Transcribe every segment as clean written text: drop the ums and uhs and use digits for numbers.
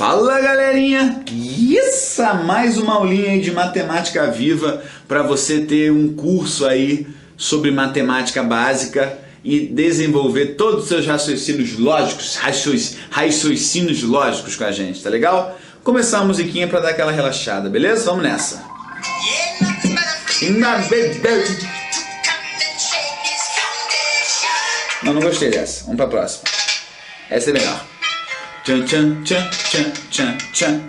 Fala galerinha, isso, mais uma aulinha aí de matemática viva para você ter um curso aí sobre matemática básica e desenvolver todos os seus raciocínios lógicos, raciocínios lógicos com a gente, tá legal? Começar a musiquinha para dar aquela relaxada, beleza? Vamos nessa. Não gostei dessa, vamos para a próxima. Essa é melhor. Tchan, tchan, tchan, tchan, tchan, tchan.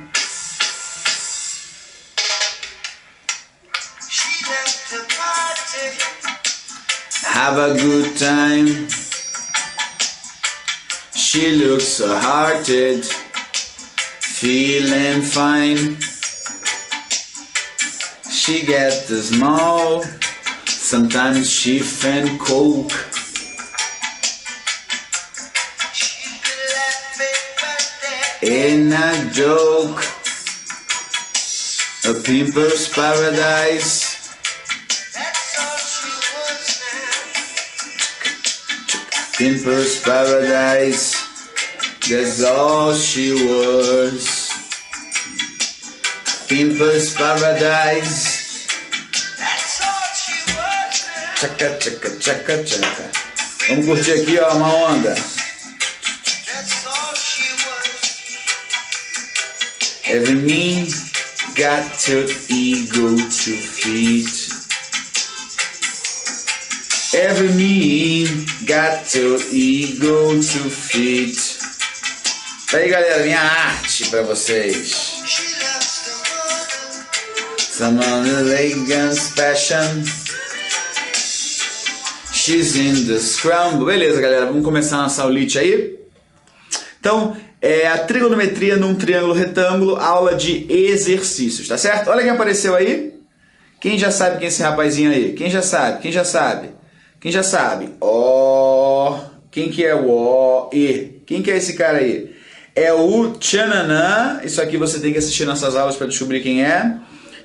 Have a good time. She looks so hearted, feeling fine. She gets the small, sometimes she fan coke. In a joke, a pimple's paradise. Pimple's paradise, that's all she was. Pimple's paradise, tchaca, tchaca, tchaca, tchaca. Vamos curtir aqui, ó, uma onda. Every me got to ego to feed. Every me got to ego to feed. Tá aí, galera, minha arte pra vocês. Some elegance fashion. She's in the scramble. Beleza, galera, vamos começar nossa aulite aí. Então, a trigonometria num triângulo retângulo, aula de exercícios, tá certo? Olha quem apareceu aí. Quem já sabe quem é esse rapazinho aí? Quem já sabe? Quem já sabe? Quem já sabe? Ó, quem que é o ó, e? Quem que é esse cara aí? É o Tchananã. Isso aqui você tem que assistir nossas aulas para descobrir quem é.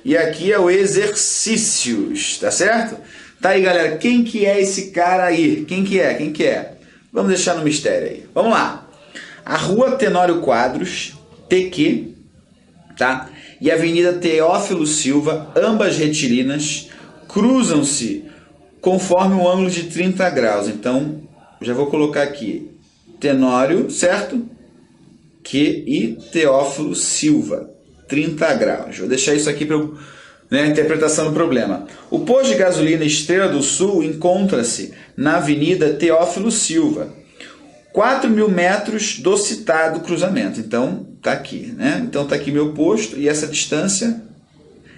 E aqui é o exercícios, tá certo? Tá aí, galera. Quem que é esse cara aí? Quem que é? Quem que é? Vamos deixar no mistério aí. Vamos lá. A Rua Tenório Quadros, TQ, tá? E a Avenida Teófilo Silva, ambas retilíneas, cruzam-se conforme um ângulo de 30 graus. Então, já vou colocar aqui Tenório, certo? Q e Teófilo Silva, 30 graus. Vou deixar isso aqui para a interpretação do problema. O posto de gasolina Estrela do Sul encontra-se na Avenida Teófilo Silva, 4.000 metros do citado cruzamento. Então, tá aqui, né? Então, tá aqui meu posto e essa distância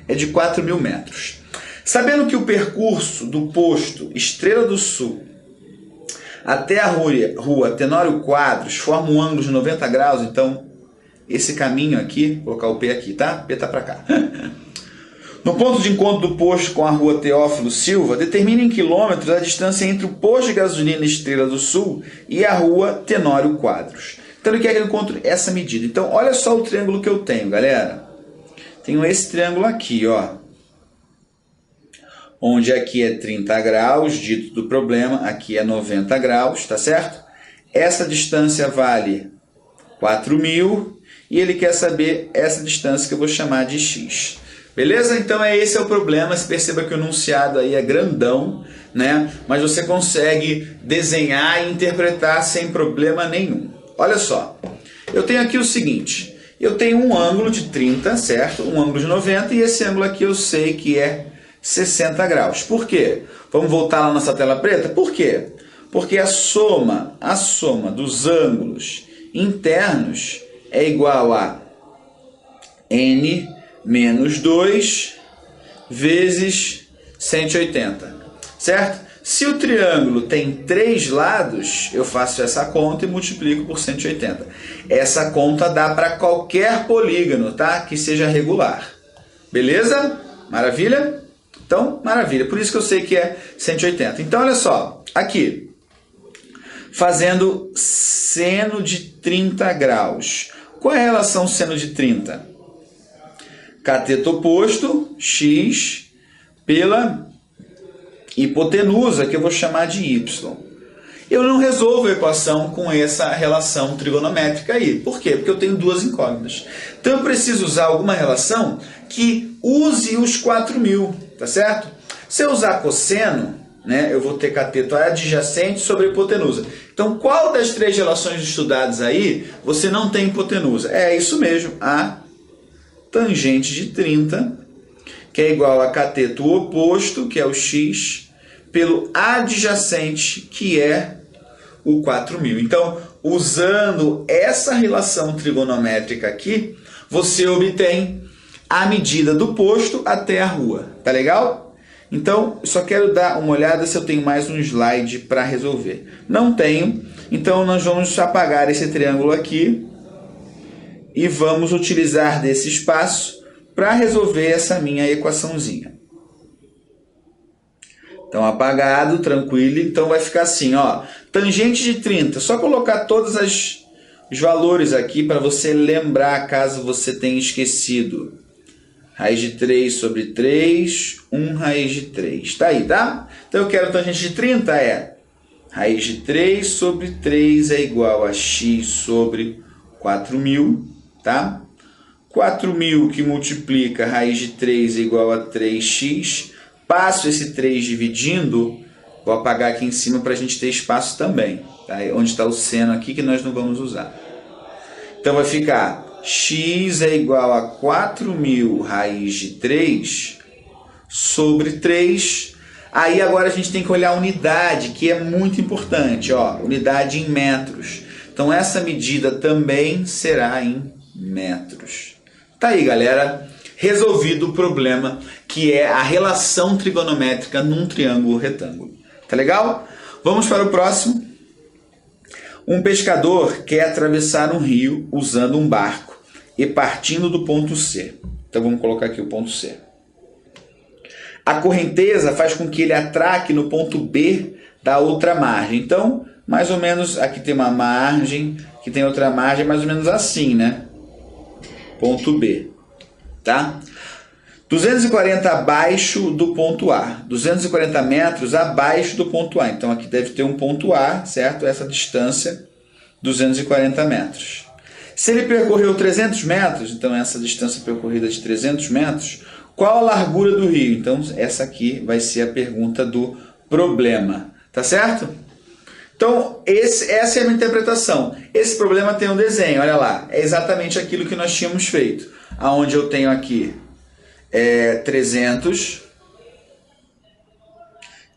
é de 4.000 metros. Sabendo que o percurso do posto Estrela do Sul até a rua Tenório Quadros forma um ângulo de 90 graus, então, esse caminho aqui, vou colocar o P aqui, tá? P tá para cá. No ponto de encontro do posto com a Rua Teófilo Silva, determine em quilômetros a distância entre o posto de gasolina Estrela do Sul e a Rua Tenório Quadros. Então ele quer que eu encontre essa medida. Então olha só o triângulo que eu tenho, galera. Tenho esse triângulo aqui, ó. Onde aqui é 30 graus, dito do problema, aqui é 90 graus, tá certo? Essa distância vale 4.000 e ele quer saber essa distância que eu vou chamar de x. Beleza? Então esse é o problema. Você perceba que o enunciado aí é grandão, né? Mas você consegue desenhar e interpretar sem problema nenhum. Olha só, eu tenho aqui o seguinte, eu tenho um ângulo de 30, certo? Um ângulo de 90 e esse ângulo aqui eu sei que é 60 graus. Por quê? Vamos voltar lá na nossa tela preta? Por quê? Porque a soma dos ângulos internos é igual a n menos 2 vezes 180, certo? Se o triângulo tem 3 lados, eu faço essa conta e multiplico por 180. Essa conta dá para qualquer polígono, tá? Que seja regular. Beleza? Maravilha? Então, maravilha. Por isso que eu sei que é 180. Então, olha só. Aqui, fazendo seno de 30 graus. Qual é a relação seno de 30? Cateto oposto, x, pela hipotenusa, que eu vou chamar de y. eu não resolvo a equação com essa relação trigonométrica aí. Por quê? Porque eu tenho duas incógnitas. Então eu preciso usar alguma relação que use os 4.000, tá certo? Se eu usar cosseno, né, eu vou ter cateto adjacente sobre a hipotenusa. Então, qual das três relações estudadas aí você não tem hipotenusa? É isso mesmo, a tangente de 30, que é igual a cateto oposto, que é o x, pelo adjacente, que é o 4.000. Então, usando essa relação trigonométrica aqui, você obtém a medida do posto até a rua. Tá legal? Então, só quero dar uma olhada se eu tenho mais um slide para resolver. Não tenho, então nós vamos apagar esse triângulo aqui e vamos utilizar desse espaço para resolver essa minha equaçãozinha. Então, apagado, tranquilo. Então, vai ficar assim, ó. Tangente de 30. Só colocar todos os valores aqui para você lembrar, caso você tenha esquecido. Raiz de 3 sobre 3, 1 raiz de 3. Tá aí, tá? Então, eu quero tangente de 30 é raiz de 3 sobre 3 é igual a x sobre 4.000, tá? 4.000 que multiplica raiz de 3 é igual a 3x. Passo esse 3 dividindo, vou apagar aqui em cima para a gente ter espaço também. Tá? Onde está o seno aqui que nós não vamos usar. Então vai ficar x é igual a 4.000 raiz de 3 sobre 3. Aí agora a gente tem que olhar a unidade, que é muito importante. Ó, unidade em metros. Então essa medida também será em metros. Tá aí, galera. Resolvido o problema, que é a relação trigonométrica num triângulo retângulo. Tá legal? Vamos para o próximo. Um pescador quer atravessar um rio usando um barco e partindo do ponto C. Então vamos colocar aqui o ponto C. A correnteza faz com que ele atraque no ponto B da outra margem. Então, mais ou menos, aqui tem uma margem, aqui tem outra margem, mais ou menos assim, né? Ponto B. Tá? 240 abaixo do ponto A, 240 metros abaixo do ponto A. Então aqui deve ter um ponto A, certo? Essa distância, 240 metros. Se ele percorreu 300 metros, então essa distância percorrida de 300 metros, qual a largura do rio? Então essa aqui vai ser a pergunta do problema, tá certo? Então essa é a minha interpretação. Esse problema tem um desenho, olha lá, é exatamente aquilo que nós tínhamos feito. Aonde eu tenho aqui 300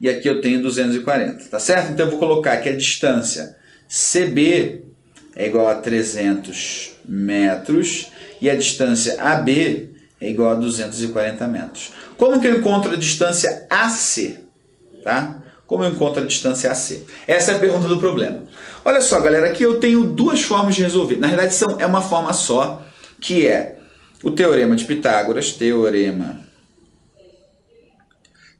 e aqui eu tenho 240, tá certo? Então eu vou colocar que a distância CB é igual a 300 metros e a distância AB é igual a 240 metros. Como que eu encontro a distância AC? Tá? Como eu encontro a distância AC? Essa é a pergunta do problema. Olha só, galera, aqui eu tenho duas formas de resolver. Na realidade, é uma forma só, que é o teorema de Pitágoras, teorema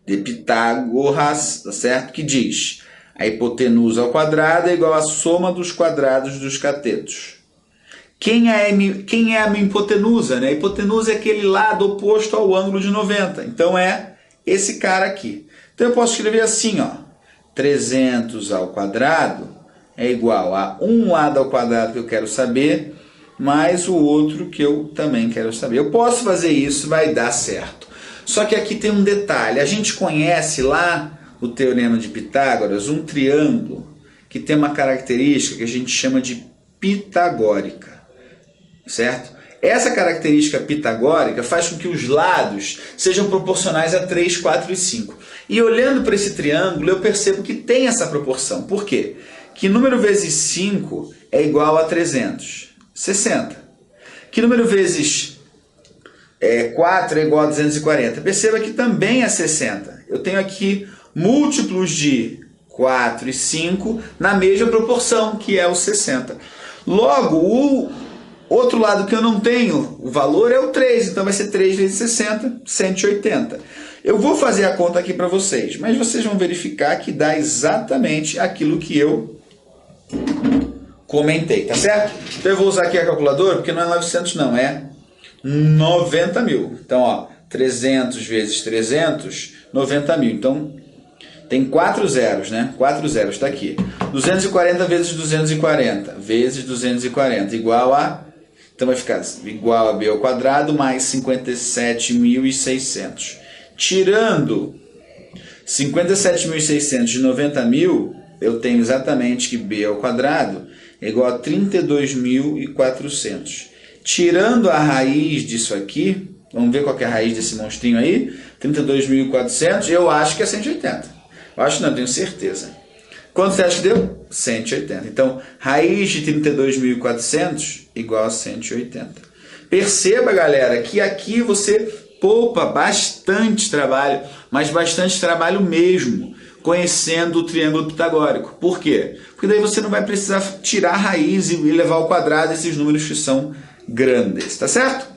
de Pitágoras, tá certo? Que diz a hipotenusa ao quadrado é igual à soma dos quadrados dos catetos. Quem é a minha hipotenusa? Né? A hipotenusa é aquele lado oposto ao ângulo de 90. Então é esse cara aqui. Então eu posso escrever assim, ó, 300 ao quadrado é igual a um lado ao quadrado que eu quero saber, mais o outro que eu também quero saber. Eu posso fazer isso, vai dar certo. Só que aqui tem um detalhe. A gente conhece lá o teorema de Pitágoras, um triângulo que tem uma característica que a gente chama de pitagórica, certo? Essa característica pitagórica faz com que os lados sejam proporcionais a 3, 4 e 5. E olhando para esse triângulo, eu percebo que tem essa proporção. Por quê? Que número vezes 5 é igual a 300. 60. Que número vezes 4 é igual a 240? Perceba que também é 60. Eu tenho aqui múltiplos de 4 e 5 na mesma proporção, que é o 60. Logo, o outro lado que eu não tenho, o valor é o 3, então vai ser 3 vezes 60, 180. Eu vou fazer a conta aqui para vocês, mas vocês vão verificar que dá exatamente aquilo que eu comentei, tá certo? Então eu vou usar aqui a calculadora, porque não é 900 não, é 90.000. Então, ó, 300 vezes 300, 90.000. Então, Tem 4 zeros, né? 4 zeros, está aqui. 240 vezes 240 vezes 240 igual a... Então vai ficar igual a b ao quadrado mais 57.600. Tirando 57.600 de 90.000, eu tenho exatamente que b ao quadrado é igual a 32.400. Tirando a raiz disso aqui, vamos ver qual que é a raiz desse monstrinho aí, 32.400, eu acho que é 180. Eu acho não, tenho certeza. Quanto você acha que deu? 180. Então, raiz de 32.400 igual a 180. Perceba, galera, que aqui você poupa bastante trabalho, mas bastante trabalho mesmo, conhecendo o triângulo pitagórico. Por quê? Porque daí você não vai precisar tirar a raiz e levar ao quadrado esses números que são grandes, tá certo?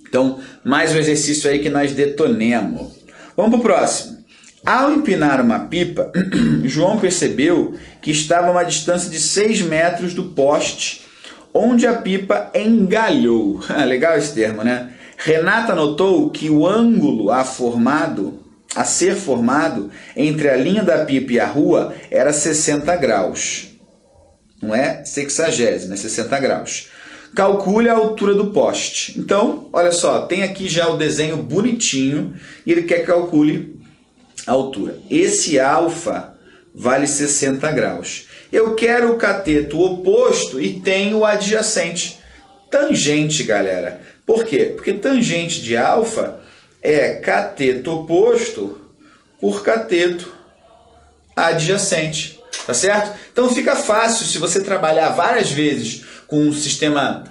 Então, mais um exercício aí que nós detonemos. Vamos para o próximo. Ao empinar uma pipa, João percebeu que estava a uma distância de 6 metros do poste, onde a pipa engalhou. Legal esse termo, né? Renata notou que o ângulo a ser formado entre a linha da pipa e a rua era 60 graus. Não é sexagésimo, é 60 graus. Calcule a altura do poste. Então, olha só, tem aqui já o desenho bonitinho e ele quer que calcule a altura. Esse alfa vale 60 graus. Eu quero o cateto oposto e tenho o adjacente. Tangente, galera. Por quê? Porque tangente de alfa é cateto oposto por cateto adjacente. Tá certo? Então fica fácil se você trabalhar várias vezes com um sistema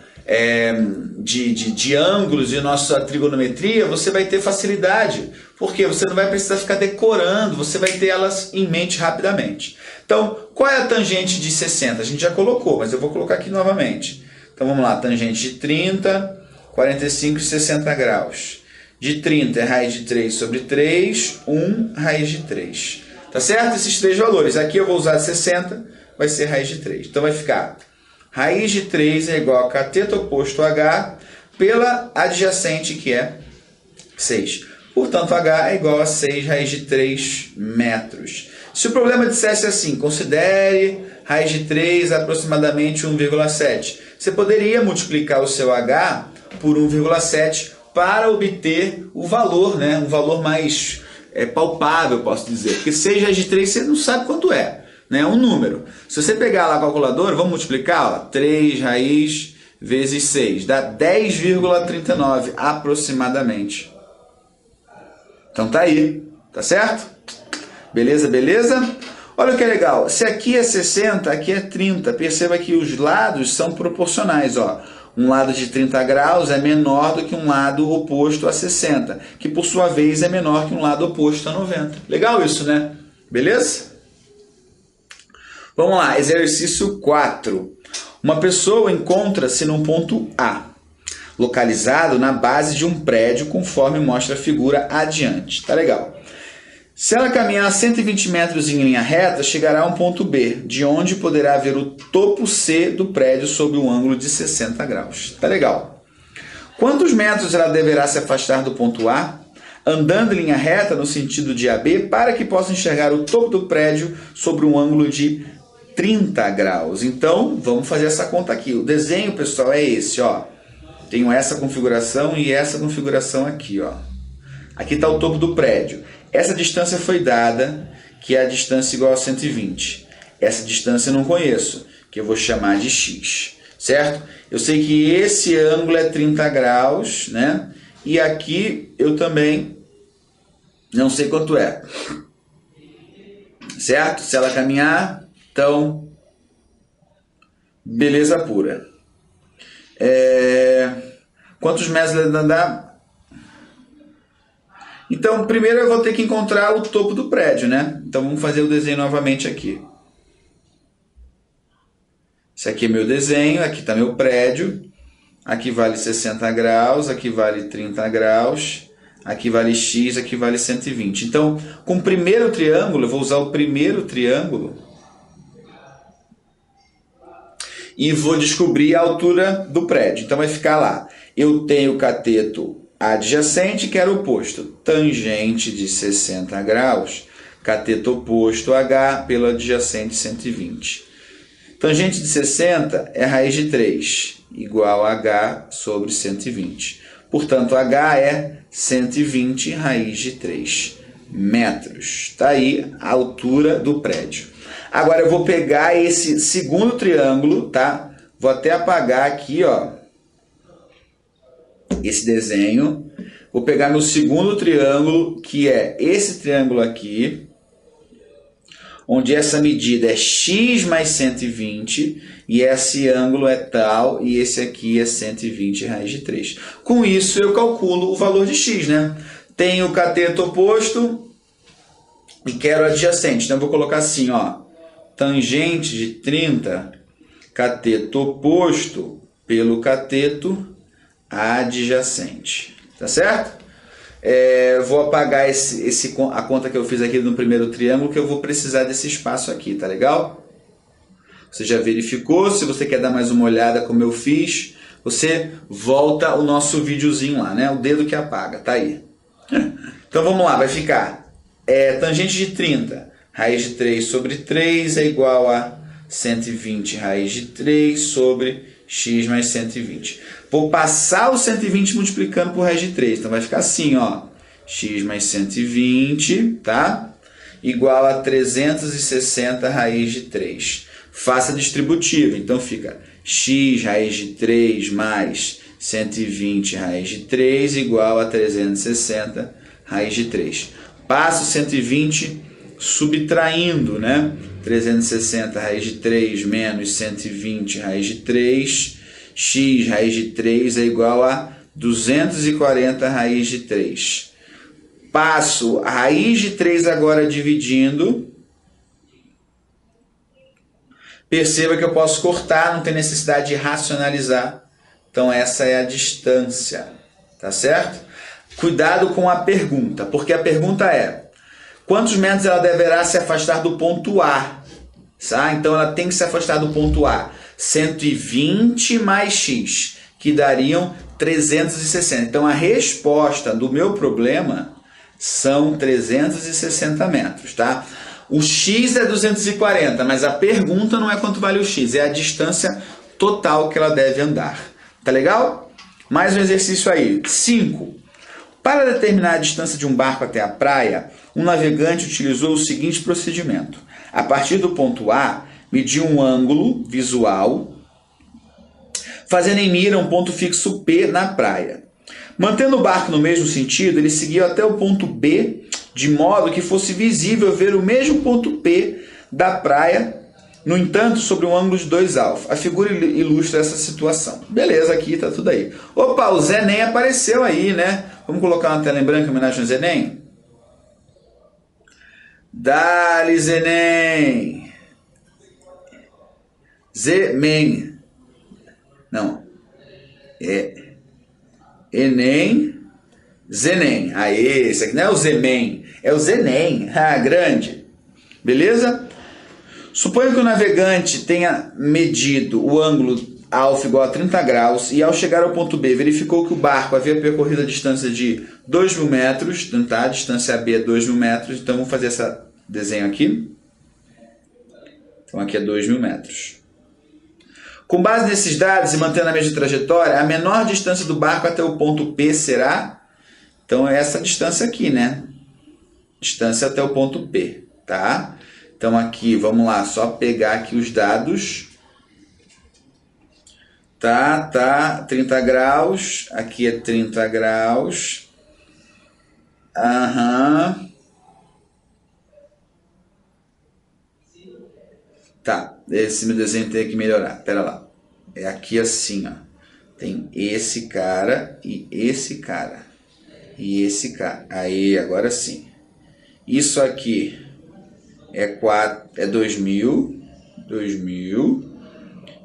de ângulos e nossa trigonometria, você vai ter facilidade. Porque você não vai precisar ficar decorando, você vai ter elas em mente rapidamente. Então, qual é a tangente de 60? A gente já colocou, mas eu vou colocar aqui novamente. Então vamos lá, tangente de 30, 45 e 60 graus. De 30 é raiz de 3 sobre 3, 1 raiz de 3. Tá certo? Esses três valores. Aqui eu vou usar 60, vai ser raiz de 3. Então vai ficar raiz de 3 é igual a cateto oposto H pela adjacente, que é 6. Portanto, H é igual a 6 raiz de 3 metros. Se o problema dissesse assim, considere raiz de 3 aproximadamente 1,7. Você poderia multiplicar o seu H por 1,7 para obter o valor, né? Um valor mais palpável, posso dizer. Porque 6 raiz de 3 você não sabe quanto é, né? É um número. Se você pegar lá a calculadora, vamos multiplicar, ó, 3 raiz vezes 6, dá 10,39 aproximadamente. Então tá aí, tá certo? Beleza, beleza? Olha o que é legal, se aqui é 60, aqui é 30, perceba que os lados são proporcionais, ó. Um lado de 30 graus é menor do que um lado oposto a 60, que por sua vez é menor que um lado oposto a 90. Legal isso, né? Beleza? Vamos lá, exercício 4. Uma pessoa encontra-se num ponto A, localizado na base de um prédio, conforme mostra a figura adiante. Tá legal. Se ela caminhar 120 metros em linha reta, chegará a um ponto B, de onde poderá ver o topo C do prédio sob um ângulo de 60 graus. Tá legal. Quantos metros ela deverá se afastar do ponto A, andando em linha reta no sentido de AB, para que possa enxergar o topo do prédio sobre um ângulo de 30 graus? Então, vamos fazer essa conta aqui. O desenho, pessoal, é esse, ó. Tenho essa configuração e essa configuração aqui, ó. Aqui está o topo do prédio. Essa distância foi dada, que é a distância igual a 120. Essa distância eu não conheço, que eu vou chamar de x, certo? Eu sei que esse ângulo é 30 graus, né? E aqui eu também não sei quanto é. Certo? Se ela caminhar, então, beleza pura. Quantos metros ela deve andar? Então, primeiro eu vou ter que encontrar o topo do prédio, né? Então, vamos fazer o desenho novamente aqui. Esse aqui é meu desenho, aqui está meu prédio. Aqui vale 60 graus, aqui vale 30 graus, aqui vale x, aqui vale 120. Então, com o primeiro triângulo, eu vou usar o primeiro triângulo e vou descobrir a altura do prédio. Então, vai ficar lá. Eu tenho o cateto adjacente, que era o oposto. Tangente de 60 graus. cateto oposto H pelo adjacente 120. Tangente de 60 é raiz de 3, igual a H sobre 120. Portanto, H é 120 raiz de 3 metros. Está aí a altura do prédio. Agora eu vou pegar esse segundo triângulo, tá? Vou até apagar aqui, ó, esse desenho. Vou pegar meu segundo triângulo, que é esse triângulo aqui, onde essa medida é x mais 120, e esse ângulo é tal, e esse aqui é 120 raiz de 3. Com isso, eu calculo o valor de x, né? Tenho o cateto oposto e quero adjacente. Então, eu vou colocar assim, ó, tangente de 30, cateto oposto pelo cateto adjacente. Tá certo? Vou apagar a conta que eu fiz aqui no primeiro triângulo, que eu vou precisar desse espaço aqui, tá legal? Você já verificou? Se você quer dar mais uma olhada como eu fiz, você volta o nosso videozinho lá, né? O dedo que apaga, tá aí. Então vamos lá, vai ficar tangente de 30, raiz de 3 sobre 3 é igual a 120 raiz de 3 sobre x mais 120. Vou passar o 120 multiplicando por raiz de 3. Então vai ficar assim, ó, x mais 120, tá? Igual a 360 raiz de 3. Faça distributivo, então fica x raiz de 3 mais 120 raiz de 3 igual a 360 raiz de 3. Passo 120 subtraindo, né? 360 raiz de 3 menos 120 raiz de 3, x raiz de 3 é igual a 240 raiz de 3. Passo a raiz de 3 agora dividindo. Perceba que eu posso cortar, não tem necessidade de racionalizar. Então essa é a distância, tá certo? Cuidado com a pergunta, porque a pergunta é: quantos metros ela deverá se afastar do ponto A? Tá? Então ela tem que se afastar do ponto A. 120 mais x, que dariam 360. Então a resposta do meu problema são 360 metros. Tá? O x é 240, mas a pergunta não é quanto vale o x, é a distância total que ela deve andar. Tá legal? Mais um exercício aí. 5. Para determinar a distância de um barco até a praia, um navegante utilizou o seguinte procedimento. A partir do ponto A, mediu um ângulo visual, fazendo em mira um ponto fixo P na praia. Mantendo o barco no mesmo sentido, ele seguiu até o ponto B, de modo que fosse visível ver o mesmo ponto P da praia, no entanto, sobre um ângulo de 2α. A figura ilustra essa situação. Beleza, aqui tá tudo aí. Opa, o Zé Nem apareceu aí, né? Vamos colocar uma tela em branco em homenagem ao Zé Nem? Dali, Zé Nem! Zemen. Não. Enem. Zenem. Aê, esse aqui não é o Zemen, é o Zenem. Ah, grande. Beleza? Suponha que o navegante tenha medido o ângulo alfa igual a 30 graus e ao chegar ao ponto B verificou que o barco havia percorrido a distância de 2.000 metros, tá? A distância AB é 2.000 metros, então vamos fazer esse desenho aqui. Então aqui é 2.000 metros. Com base nesses dados e mantendo a mesma trajetória, a menor distância do barco até o ponto P será, então é essa distância aqui, né? Distância até o ponto P, tá? Então aqui, vamos lá, só pegar aqui os dados. Tá, 30 graus, aqui é 30 graus. Aham. Tá, esse meu desenho tem que melhorar, pera lá. É aqui assim, ó. Tem esse cara e esse cara. E esse cara. Aí, agora sim. Isso aqui é 2.000.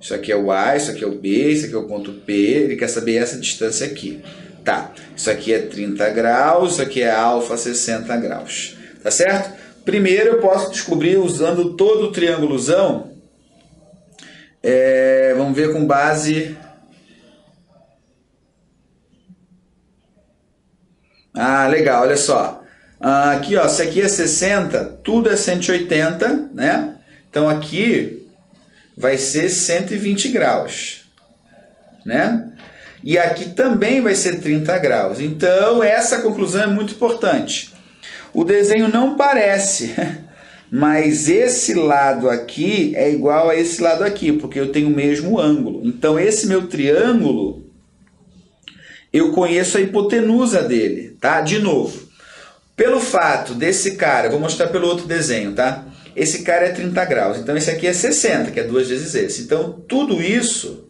Isso aqui é o A, isso aqui é o B, isso aqui é o ponto P. Ele quer saber essa distância aqui. Tá, isso aqui é 30 graus, isso aqui é alfa 60 graus. Tá certo? Primeiro eu posso descobrir usando todo o triângulozão. Vamos ver com base... Ah, legal, olha só. Aqui, ó, se aqui é 60, tudo é 180, né? Então aqui vai ser 120 graus, né? E aqui também vai ser 30 graus. Então essa conclusão é muito importante. O desenho não parece, mas esse lado aqui é igual a esse lado aqui, porque eu tenho o mesmo ângulo. Então esse meu triângulo, eu conheço a hipotenusa dele, tá? De novo, pelo fato desse cara, vou mostrar pelo outro desenho, tá? Esse cara é 30 graus, então esse aqui é 60, que é 2 vezes esse. Então tudo isso,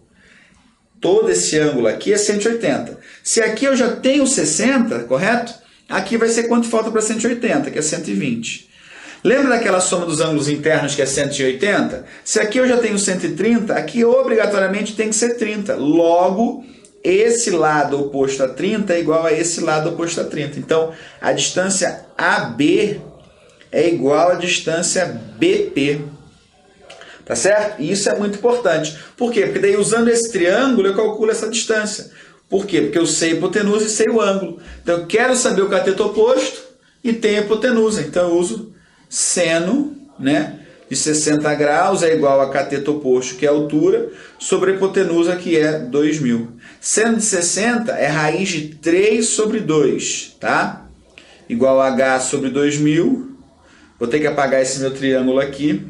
todo esse ângulo aqui é 180. Se aqui eu já tenho 60, correto? Aqui vai ser quanto falta para 180, que é 120. Lembra daquela soma dos ângulos internos que é 180? Se aqui eu já tenho 130, aqui obrigatoriamente tem que ser 30. Logo, esse lado oposto a 30 é igual a esse lado oposto a 30. Então, a distância AB é igual à distância BP. Tá certo? E isso é muito importante. Por quê? Porque daí usando esse triângulo eu calculo essa distância. Por quê? Porque eu sei a hipotenusa e sei o ângulo. Então eu quero saber o cateto oposto e tem a hipotenusa. Então eu uso seno, né, de 60 graus é igual a cateto oposto, que é a altura, sobre a hipotenusa, que é 2.000. Seno de 60 é raiz de 3 sobre 2, tá? Igual a h sobre 2.000. Vou ter que apagar esse meu triângulo aqui.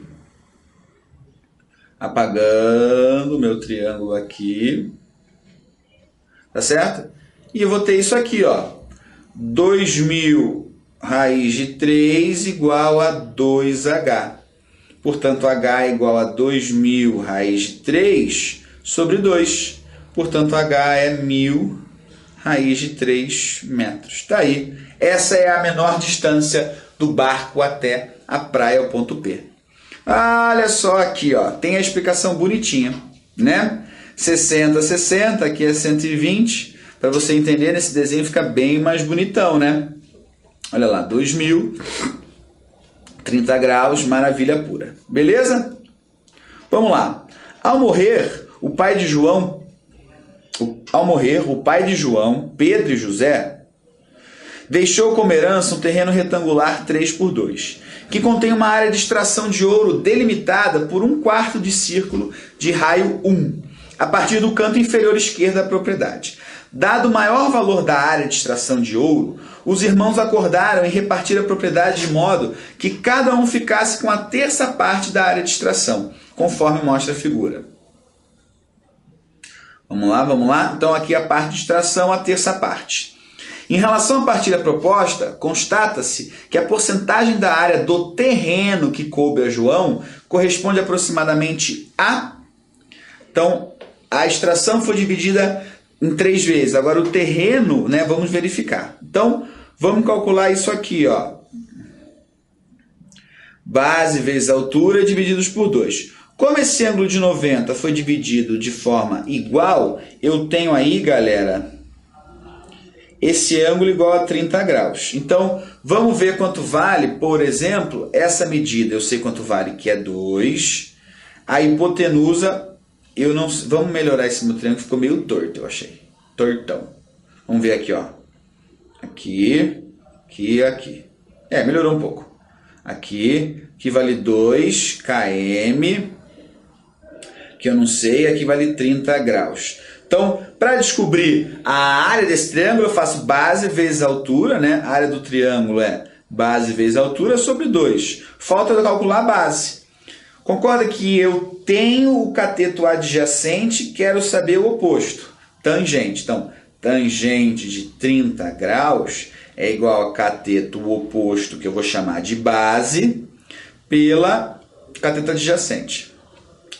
Apagando o meu triângulo aqui. Tá certo? E eu vou ter isso aqui, ó. 2.000 raiz de 3 igual a 2h. Portanto, h é igual a 2.000 raiz de 3 sobre 2. Portanto, h é 1.000 raiz de 3 metros. Tá aí. Essa é a menor distância do barco até a praia, o ponto P. Olha só aqui, ó. Tem a explicação bonitinha, né? 60, 60, aqui é 120. Para você entender, nesse desenho fica bem mais bonitão, né? Olha lá, 2.000, 30 graus, maravilha pura. Beleza? Vamos lá. Ao morrer, o pai de João, Pedro e José, deixou como herança um terreno retangular 3x2, que contém uma área de extração de ouro delimitada por 1/4 de círculo de raio 1, a partir do canto inferior esquerdo da propriedade. Dado o maior valor da área de extração de ouro, os irmãos acordaram em repartir a propriedade de modo que cada um ficasse com a terça parte da área de extração, conforme mostra a figura. Vamos lá? Então aqui a parte de extração, a terça parte. Em relação à partilha proposta, constata-se que a porcentagem da área do terreno que coube a João corresponde aproximadamente a... Então, a extração foi dividida em 3 vezes. Agora o terreno, né, vamos verificar. Então, vamos calcular isso aqui, ó. Base vezes altura divididos por 2. Como esse ângulo de 90 foi dividido de forma igual, eu tenho aí, galera, esse ângulo igual a 30 graus. Então, vamos ver quanto vale, por exemplo, essa medida. Eu sei quanto vale, que é 2. A hipotenusa... Vamos melhorar esse meu triângulo, ficou meio torto, eu achei. Tortão. Vamos ver aqui, ó. Aqui, aqui. Melhorou um pouco. Aqui vale 2 km, que eu não sei, aqui vale 30 graus. Então, para descobrir a área desse triângulo, eu faço base vezes altura, né? A área do triângulo é base vezes altura sobre 2. Falta eu calcular a base. Concorda que eu tenho o cateto adjacente, quero saber o oposto. Tangente. Então, tangente de 30 graus é igual a cateto oposto, que eu vou chamar de base, pela cateto adjacente.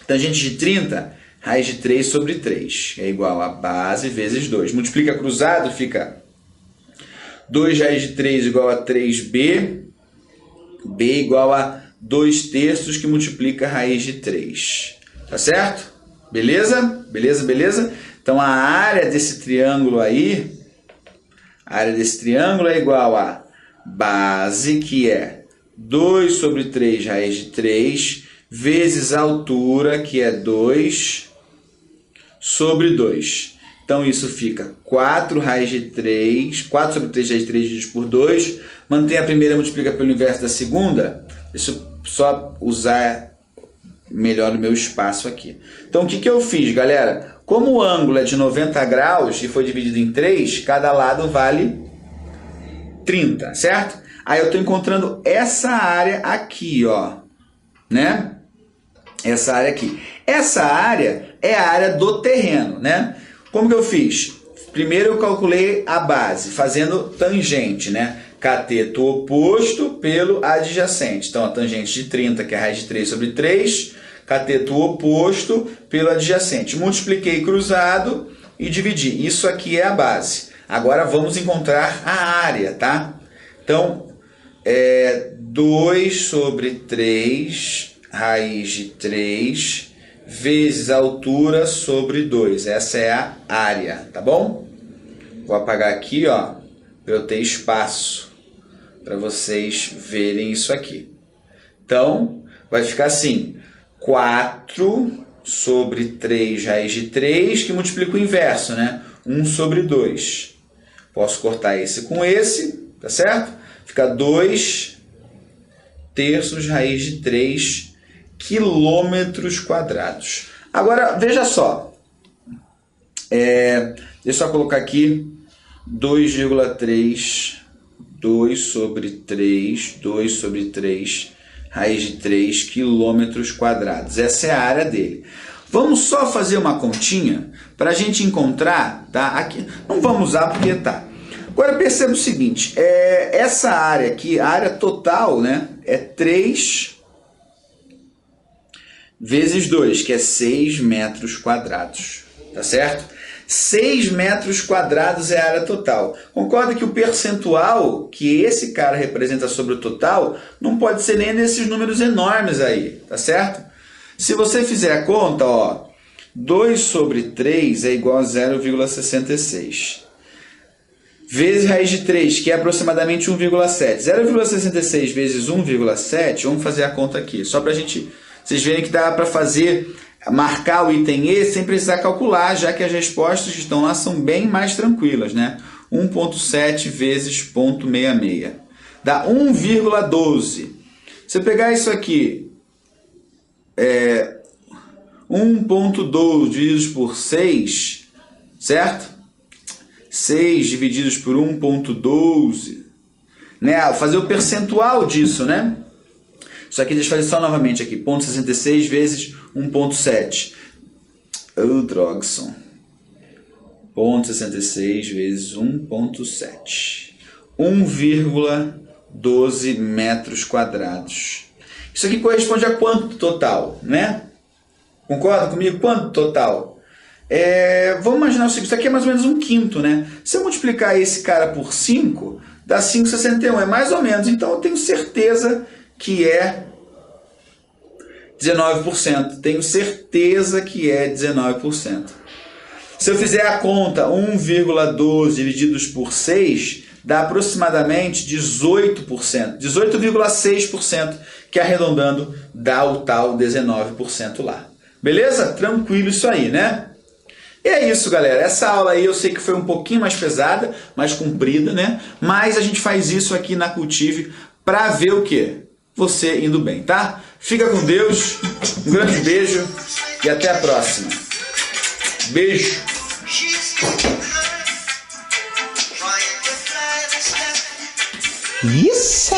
Tangente de 30, raiz de 3 sobre 3, é igual a base vezes 2. Multiplica cruzado, fica 2 raiz de 3 igual a 3b, b igual a 2/3, que multiplica a raiz de 3. Tá certo? Beleza? Beleza? Então, a área desse triângulo aí, é igual a base, que é 2 sobre 3 raiz de 3, vezes a altura, que é 2 sobre 2. Então, isso fica 4 raiz de 3, 4 sobre 3 raiz de 3 dividido por 2, mantém a primeira, multiplica pelo inverso da segunda. Deixa eu só usar melhor o meu espaço aqui. Então, o que eu fiz, galera? Como o ângulo é de 90 graus e foi dividido em 3, cada lado vale 30, certo? Aí eu estou encontrando essa área aqui, ó, né? Essa área aqui. Essa área é a área do terreno, né? Como que eu fiz? Primeiro eu calculei a base, fazendo tangente, né? Cateto oposto pelo adjacente. Então, a tangente de 30, que é a raiz de 3 sobre 3, cateto oposto pelo adjacente. Multipliquei cruzado e dividi. Isso aqui é a base. Agora vamos encontrar a área, tá? Então, 2 sobre 3, raiz de 3, vezes a altura sobre 2. Essa é a área, tá bom? Vou apagar aqui, ó, para eu ter espaço para vocês verem isso aqui. Então, vai ficar assim, 4 sobre 3 raiz de 3, que multiplica o inverso, né? 1 sobre 2. Posso cortar esse com esse, tá certo? Fica 2 terços raiz de 3 quilômetros quadrados. Agora, veja só. Deixa eu só colocar aqui 2,3, 2 sobre 3, 2 sobre 3, raiz de 3 quilômetros quadrados. Essa é a área dele. Vamos só fazer uma continha para a gente encontrar, tá? Aqui, não vamos usar porque tá. Agora perceba o seguinte, essa área aqui, a área total, né, é 3 vezes 2, que é 6 metros quadrados, tá certo? 6 metros quadrados é a área total. Concorda que o percentual que esse cara representa sobre o total não pode ser nem desses números enormes aí, tá certo? Se você fizer a conta, ó, 2 sobre 3 é igual a 0,66. Vezes raiz de 3, que é aproximadamente 1,7. 0,66 vezes 1,7, vamos fazer a conta aqui, só para vocês verem que dá para fazer, marcar o item E sem precisar calcular, já que as respostas que estão lá são bem mais tranquilas, né? 1,7 vezes 0,66. Dá 1,12. Se eu pegar isso aqui, 1,12 divididos por 6, certo? 6 divididos por 1,12, né? Fazer o percentual disso, né? Isso aqui, deixa eu fazer só novamente aqui. 0,66 vezes 1,7. Drogson. 0,66 vezes 1,7. 1,12 metros quadrados. Isso aqui corresponde a quanto total, né? Concorda comigo? Quanto total? Vamos imaginar o seguinte, isso aqui é mais ou menos 1/5, né? Se eu multiplicar esse cara por 5, dá 5,61, é mais ou menos. Então eu tenho certeza que é 19%. Tenho certeza que é 19%. Se eu fizer a conta 1,12 divididos por 6, dá aproximadamente 18%. 18,6%, que arredondando dá o tal 19% lá. Beleza? Tranquilo isso aí, né? E é isso, galera. Essa aula aí eu sei que foi um pouquinho mais pesada, mais comprida, né? Mas a gente faz isso aqui na Cultive para ver o quê? Você indo bem, tá? Fica com Deus, um grande beijo e até a próxima. Beijo! Isso!